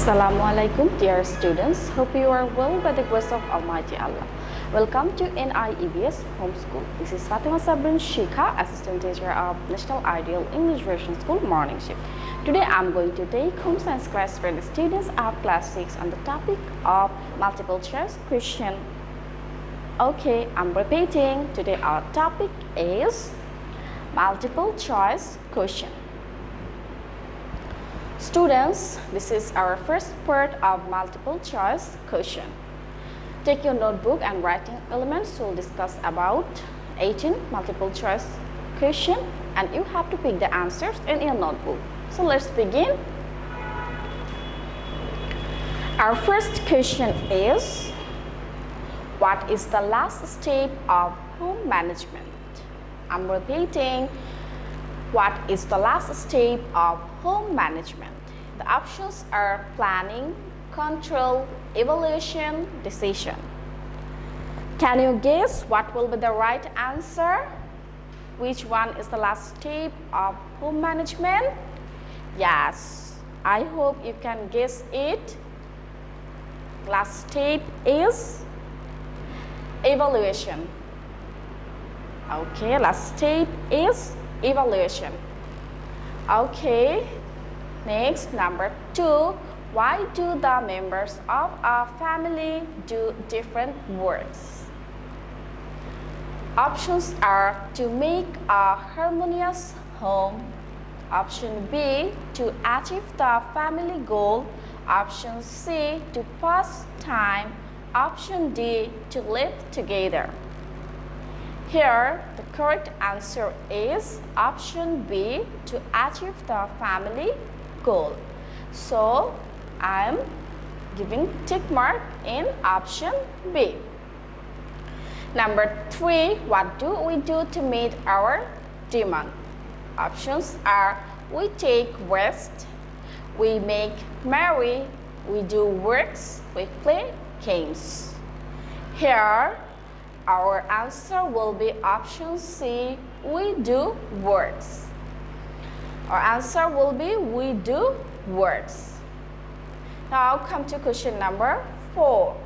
Assalamualaikum dear students. Hope you are well by the grace of Almighty Allah. Welcome to NIEBS Homeschool. This is Fatema Sabrin Shikha, Assistant Teacher of National Ideal English Version School Morning Shift. Today I am going to take home science class for the students of class 6 on the topic of multiple choice question. Okay, I'm repeating. Today our topic is multiple choice question. Students, this is our first part of multiple choice question. Take your notebook and writing elements. We'll discuss about 18 multiple choice question and you have to pick the answers in your notebook. So let's begin. Our first question is, what is the last step of home management? I'm repeating. What is the last step of home management? The options are planning, control, evaluation, decision. Can you guess what will be the right answer? Which one is the last step of home management? Yes, I hope you can guess it. Last step is evaluation. Okay, last step is evaluation. Okay, next, number 2. Why do the members of a family do different works? Options are to make a harmonious home. Option B, to achieve the family goal. Option C, to pass time. Option D, to live together. Here, the correct answer is option B, to achieve the family goal. So, I am giving tick mark in option B. Number 3, what do we do to meet our demand? Options are we take rest, we make merry, we do works, we play games. Here, our answer will be option C, we do works. Our answer will be we do works. Now come to question number 4.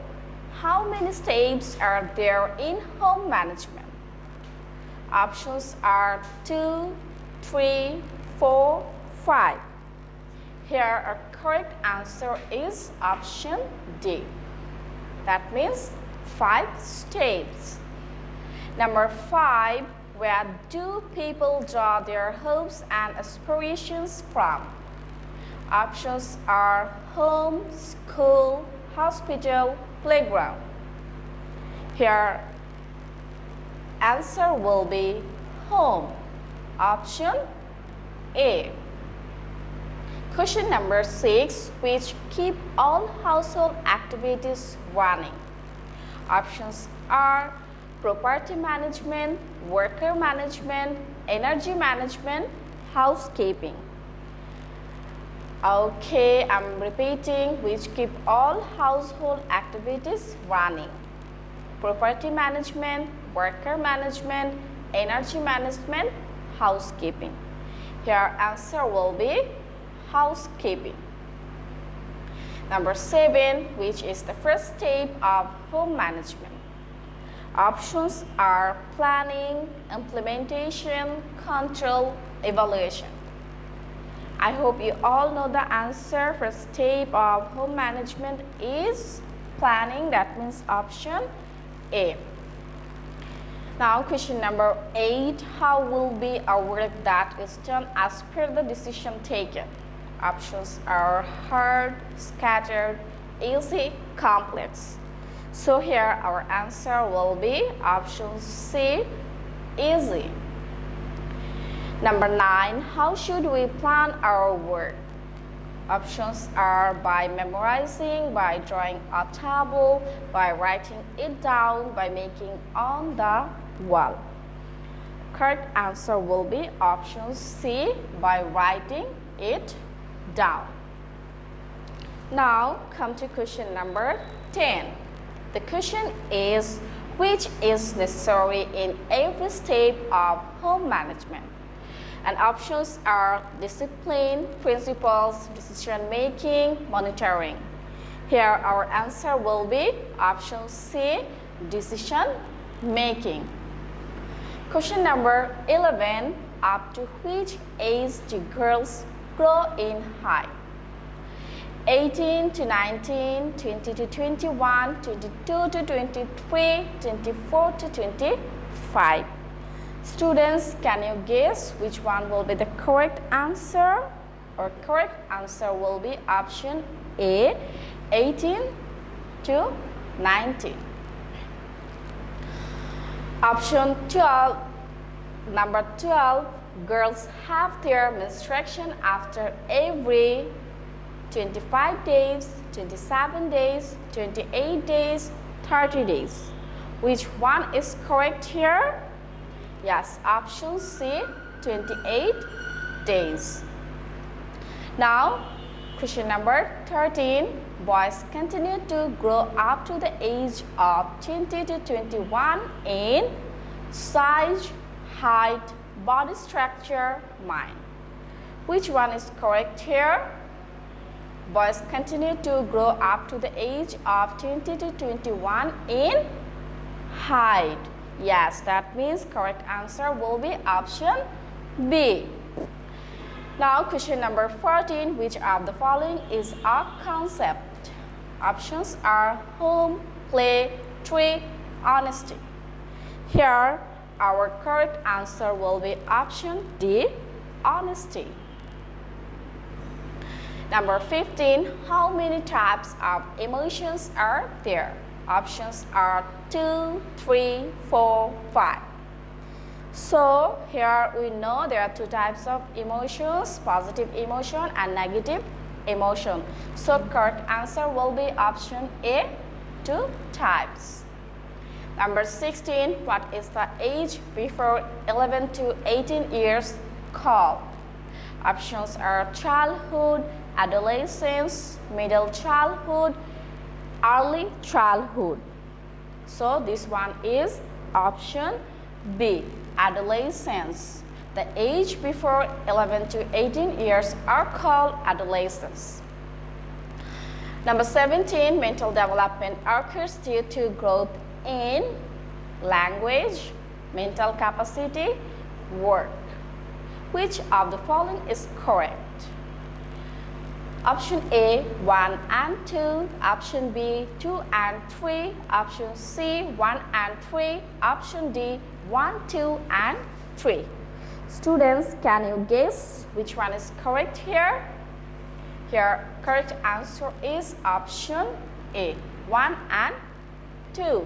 How many steps are there in home management? Options are 2, 3, 4, 5. Here our correct answer is option D. That means 5 steps. Number 5, where do people draw their hopes and aspirations from? Options are home, school, hospital, playground. Here, answer will be home. Option A. Question number 6, which keep all household activities running? Options are property management, worker management, energy management, housekeeping. Okay, I'm repeating, which keep all household activities running. Property management, worker management, energy management, housekeeping. Here answer will be housekeeping. Number 7, which is the first step of home management? Options are planning, implementation, control, evaluation. I hope you all know the answer. First step of home management is planning. That means option A. Now question number 8. How will be a work that is done as per the decision taken? Options are hard, scattered, easy, complex. So here our answer will be option C, easy. Number 9, how should we plan our work? Options are by memorizing, by drawing a table, by writing it down, by making on the wall. Correct answer will be option C, by writing it down. Now come to question number 10. The question is, which is necessary in every step of home management? And options are discipline, principles, decision making, monitoring. Here our answer will be option C, decision making. Question number 11. Up to which age do girls grow in height? 18 to 19, 20 to 21, 22 to 23, 24 to 25. Students, can you guess which one will be the correct answer? Or correct answer will be option A, 18 to 19. Option 12, number 12, girls have their menstruation after every 25 days, 27 days, 28 days, 30 days. Which one is correct here? Yes, option C, 28 days. Now, question number 13. Boys continue to grow up to the age of 20 to 21 in size, height, body structure, mind. Which one is correct here? Boys continue to grow up to the age of 20 to 21 in height. Yes, that means correct answer will be option B. Now question number 14. Which of the following is a concept? Options are home, play, tree, honesty. Here our correct answer will be option D, honesty. Number 15. How many types of emotions are there? Options are 2, 3, 4, 5. So here we know there are two types of emotions, positive emotion and negative emotion. So correct answer will be option A, 2 types. Number 16. What is the age before 11 to 18 years called? Options are childhood, adolescence, middle childhood, early childhood. So this one is option B, adolescence. The age before 11 to 18 years are called adolescence. Number 17. Mental development occurs due to growth in language, mental capacity, work. Which of the following is correct? Option A, 1 and 2. Option B, 2 and 3. Option C, 1 and 3. Option D, 1, 2 and 3. Students, can you guess which one is correct here? Here, correct answer is option A, 1 and 2.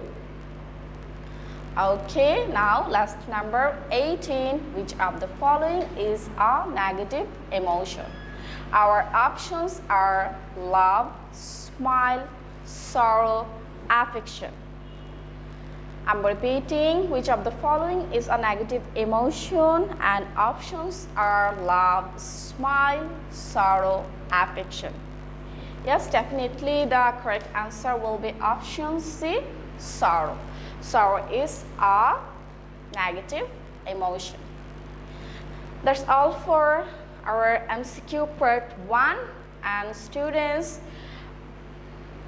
Okay, now last number 18. Which of the following is a negative emotion? Our options are love, smile, sorrow, affection. I'm repeating, which of the following is a negative emotion? And options are love, smile, sorrow, affection. Yes, definitely the correct answer will be option C, sorrow. Sorrow is a negative emotion. That's all for our MCQ part 1. And students,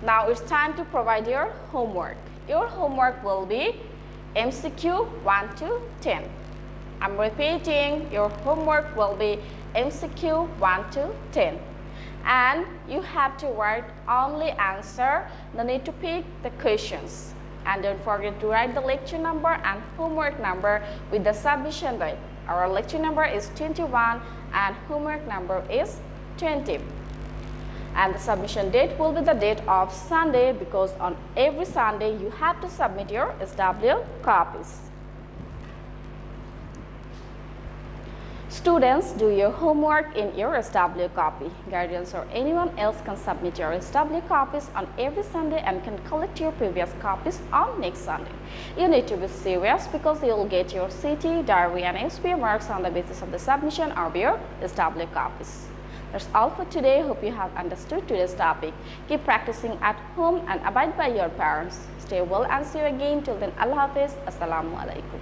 now it's time to provide your homework. Your homework will be MCQ 1 to 10. I'm repeating, your homework will be MCQ 1 to 10. And you have to write only answer, no need to pick the questions. And don't forget to write the lecture number and homework number with the submission date. Our lecture number is 21 and homework number is 20. And the submission date will be the date of Sunday, because on every Sunday you have to submit your SW copies. Students, do your homework in your SW copy. Guardians or anyone else can submit your SW copies on every Sunday and can collect your previous copies on next Sunday. You need to be serious, because you will get your CT, diary and SPA marks on the basis of the submission of your SW copies. That's all for today. Hope you have understood today's topic. Keep practicing at home and abide by your parents. Stay well and see you again. Till then, Allah Hafiz. Assalamu alaikum.